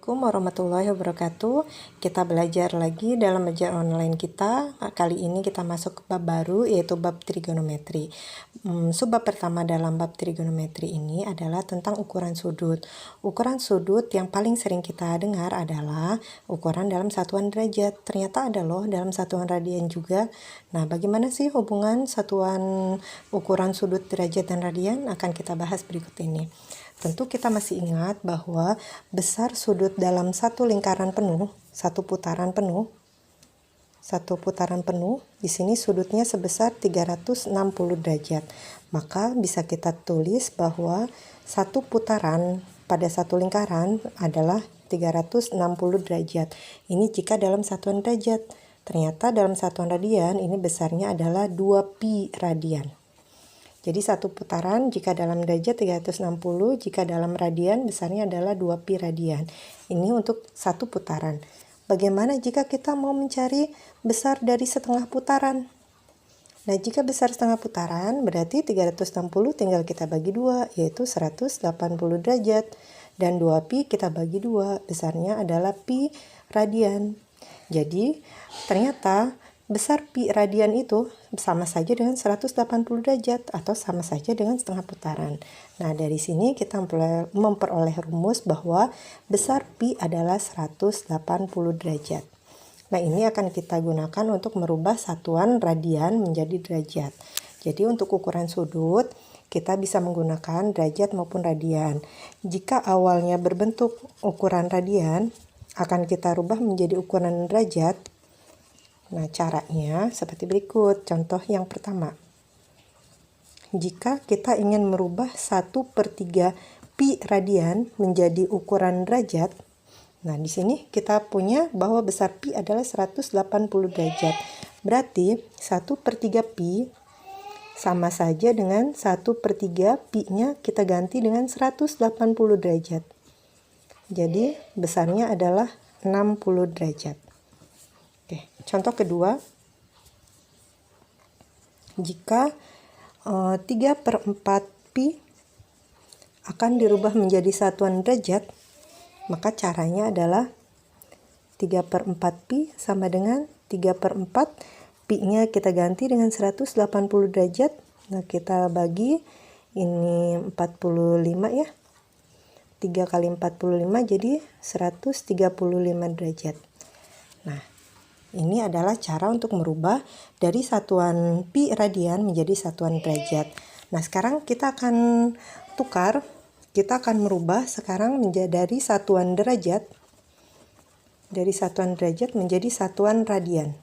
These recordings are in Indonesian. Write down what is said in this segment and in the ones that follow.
Assalamualaikum warahmatullahi wabarakatuh. Kita belajar lagi dalam belajar online kita. Kali ini kita masuk ke bab baru, yaitu bab trigonometri. Subbab pertama dalam bab trigonometri ini adalah tentang ukuran sudut. Ukuran sudut yang paling sering kita dengar adalah ukuran dalam satuan derajat. Ternyata ada loh dalam satuan radian juga. Nah, bagaimana sih hubungan satuan ukuran sudut derajat dan radian? Akan kita bahas berikut ini. Tentu kita masih ingat bahwa besar sudut dalam satu lingkaran penuh, satu putaran penuh, di sini sudutnya sebesar 360 derajat. Maka bisa kita tulis bahwa satu putaran pada satu lingkaran adalah 360 derajat. Ini jika dalam satuan derajat. Ternyata dalam satuan radian ini besarnya adalah 2pi radian. Jadi satu putaran jika dalam derajat 360, jika dalam radian besarnya adalah 2pi radian. Ini untuk satu putaran. Bagaimana jika kita mau mencari besar dari setengah putaran? Nah, jika besar setengah putaran berarti 360 tinggal kita bagi 2, yaitu 180 derajat. Dan 2pi kita bagi 2, besarnya adalah pi radian. Jadi ternyata besar pi radian itu sama saja dengan 180 derajat atau sama saja dengan setengah putaran. Nah, dari sini kita memperoleh rumus bahwa besar pi adalah 180 derajat. Nah, ini akan kita gunakan untuk merubah satuan radian menjadi derajat. Jadi untuk ukuran sudut kita bisa menggunakan derajat maupun radian. Jika awalnya berbentuk ukuran radian, akan kita rubah menjadi ukuran derajat. Nah, caranya seperti berikut. Contoh yang pertama. Jika kita ingin merubah 1/3 pi radian menjadi ukuran derajat, nah di sini kita punya bahwa besar pi adalah 180 derajat. Berarti 1/3 pi sama saja dengan 1/3 pi-nya kita ganti dengan 180 derajat. Jadi besarnya adalah 60 derajat. Oke, contoh kedua, jika 3/4 pi akan dirubah menjadi satuan derajat, maka caranya adalah 3/4 pi sama dengan 3/4 pi-nya kita ganti dengan 180 derajat. Nah, kita bagi ini 45 ya. 3 kali 45 jadi 135 derajat. Nah, ini adalah cara untuk merubah dari satuan pi radian menjadi satuan derajat. Nah, sekarang kita akan tukar. Kita akan merubah sekarang dari satuan derajat. Dari satuan derajat menjadi satuan radian.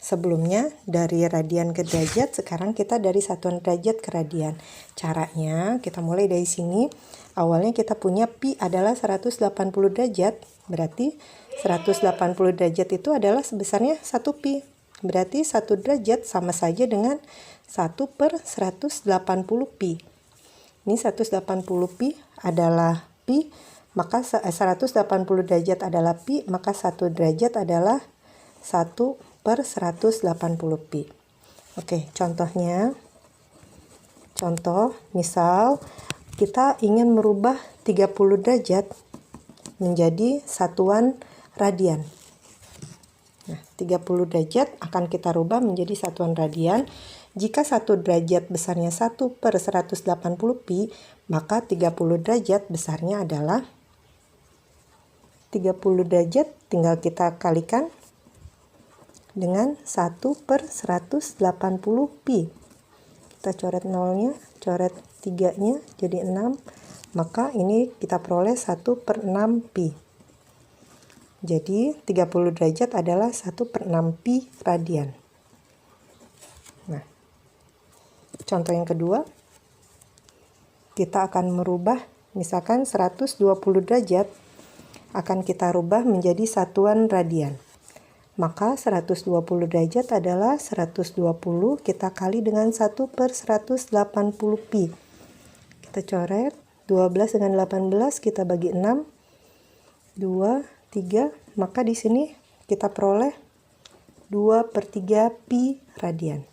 Sebelumnya dari radian ke derajat, sekarang kita dari satuan derajat ke radian. Caranya kita mulai dari sini. Awalnya kita punya pi adalah 180 derajat. Berarti 180 derajat itu adalah sebesarnya 1 pi. Berarti 1 derajat sama saja dengan 1/180 pi. Ini 180 pi adalah pi, maka 180 derajat adalah pi, maka 1 derajat adalah 1/180 pi. Oke, contohnya. Contoh, misal kita ingin merubah 30 derajat menjadi satuan radian. Nah, 30 derajat akan kita rubah menjadi satuan radian. Jika 1 derajat besarnya 1/180 pi, maka 30 derajat besarnya adalah 30 derajat tinggal kita kalikan dengan 1/180 pi. Kita coret nolnya, coret 3-nya jadi 6. Maka ini kita peroleh 1/6 pi. Jadi 30 derajat adalah 1/6 pi radian. Nah, contoh yang kedua, kita akan merubah misalkan 120 derajat akan kita rubah menjadi satuan radian. Maka 120 derajat adalah 120 kita kali dengan 1/180 pi. Kita coret 12 dengan 18 kita bagi 6. 2, 3, maka di sini kita peroleh 2/3 pi radian.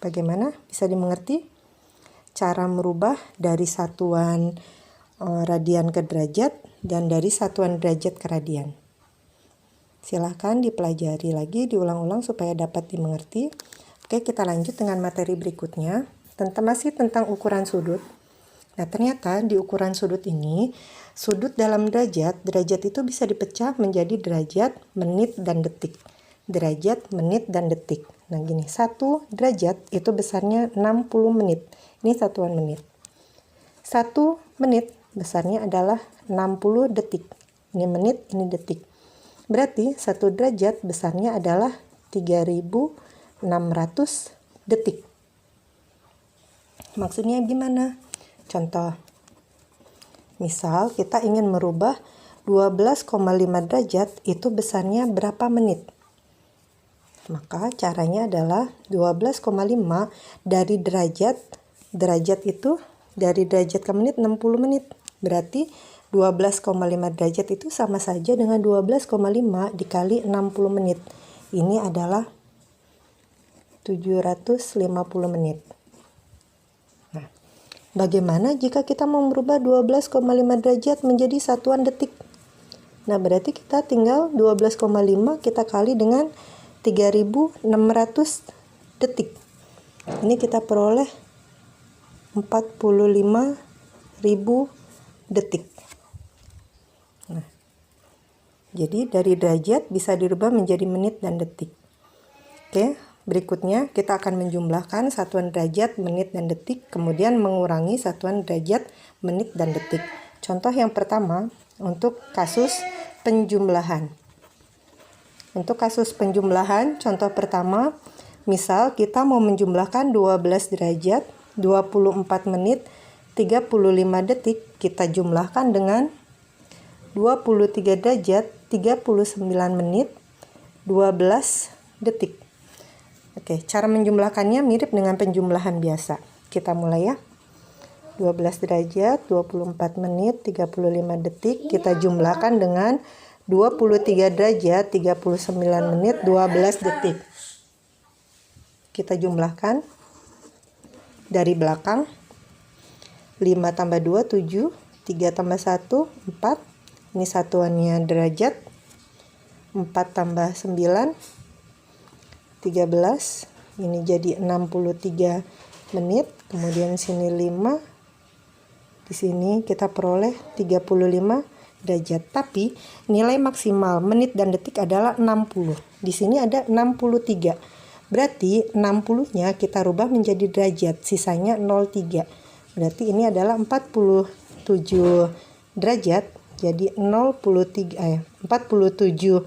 Bagaimana? Bisa dimengerti? Cara merubah dari satuan radian ke derajat dan dari satuan derajat ke radian. Silahkan dipelajari lagi, diulang-ulang supaya dapat dimengerti. Oke, kita lanjut dengan materi berikutnya. Masih tentang ukuran sudut. Nah, ternyata di ukuran sudut ini, sudut dalam derajat itu bisa dipecah menjadi derajat, menit, dan detik. Derajat, menit, dan detik. Nah, gini, 1 derajat itu besarnya 60 menit. Ini satuan menit. 1 menit besarnya adalah 60 detik. Ini menit, ini detik. Berarti 1 derajat besarnya adalah 3600 detik. Maksudnya gimana? Contoh, misal kita ingin merubah 12,5 derajat itu besarnya berapa menit? Maka caranya adalah 12,5 dari derajat itu dari derajat ke menit 60 menit. Berarti 12,5 derajat itu sama saja dengan 12,5 dikali 60 menit. Ini adalah 750 menit. Bagaimana jika kita mau merubah 12,5 derajat menjadi satuan detik? Nah, berarti kita tinggal 12,5 kita kali dengan 3600 detik. Ini kita peroleh 45.000 detik. Nah, jadi dari derajat bisa dirubah menjadi menit dan detik. Oke. Berikutnya kita akan menjumlahkan satuan derajat, menit, dan detik, kemudian mengurangi satuan derajat, menit, dan detik. Contoh yang pertama untuk kasus penjumlahan. Untuk kasus penjumlahan, contoh pertama, misal kita mau menjumlahkan 12 derajat, 24 menit, 35 detik, kita jumlahkan dengan 23 derajat, 39 menit, 12 detik. Oke, cara menjumlahkannya mirip dengan penjumlahan biasa. Kita mulai ya. 12 derajat, 24 menit, 35 detik. Kita jumlahkan dengan 23 derajat, 39 menit, 12 detik. Kita jumlahkan dari belakang. 5 tambah 2, 7. 3 tambah 1, 4. Ini satuannya derajat. 4 tambah 9. 13, ini jadi 63 menit, kemudian sini 5, di sini kita peroleh 35 derajat, tapi nilai maksimal menit dan detik adalah 60, di sini ada 63, berarti 60-nya kita rubah menjadi derajat, sisanya 03, berarti ini adalah 47 derajat, jadi 47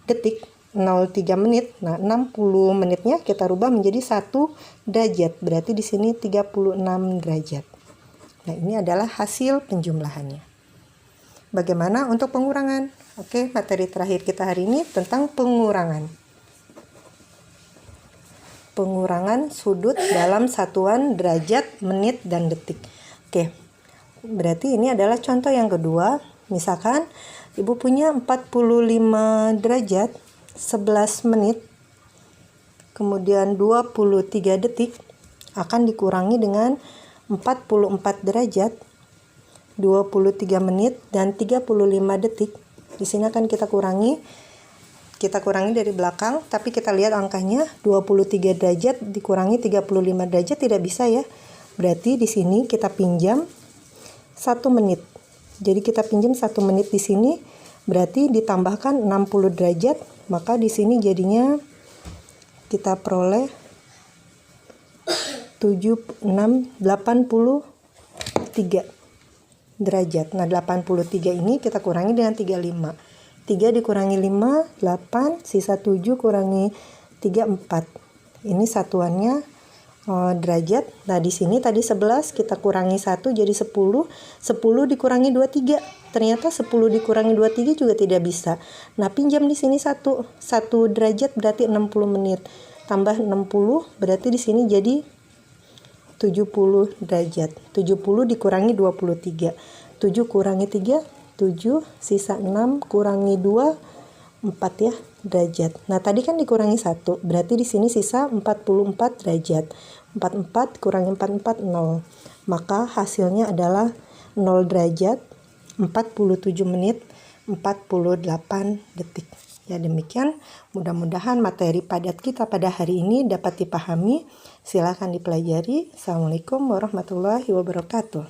detik, 03 menit. Nah, 60 menitnya kita rubah menjadi 1 derajat. Berarti di sini 36 derajat. Nah, ini adalah hasil penjumlahannya. Bagaimana untuk pengurangan? Oke, materi terakhir kita hari ini tentang pengurangan. Pengurangan sudut dalam satuan derajat, menit, dan detik. Oke, berarti ini adalah contoh yang kedua. Misalkan Ibu punya 45 derajat, 11 menit, kemudian 23 detik akan dikurangi dengan 44 derajat, 23 menit, dan 35 detik. Di sini akan kita kurangi dari belakang, tapi kita lihat angkanya 23 derajat dikurangi 35 derajat tidak bisa ya. Berarti di sini kita pinjam 1 menit. Jadi kita pinjam 1 menit di sini, berarti ditambahkan 60 derajat. Maka di sini jadinya kita peroleh 83 derajat. Nah, 83 ini kita kurangi dengan 35. 3 dikurangi 5, 8, sisa 7 kurangi 3, 4. Ini satuannya derajat. Nah, di sini tadi 11 kita kurangi 1 jadi 10. 10 dikurangi 23. Ternyata 10 dikurangi 23 juga tidak bisa. Nah, pinjam di sini 1 derajat berarti 60 menit. Tambah 60 berarti di sini jadi 70 derajat. 70 dikurangi 23. 7 kurangi 3, 7, sisa 6 kurangi 2, 4 ya derajat. Nah, tadi kan dikurangi 1, berarti di sini sisa 44 derajat. 44 kurangi 44, 0. Maka hasilnya adalah 0 derajat 47 menit 48 detik. Ya demikian, mudah-mudahan materi padat kita pada hari ini dapat dipahami. Silakan dipelajari. Assalamualaikum warahmatullahi wabarakatuh.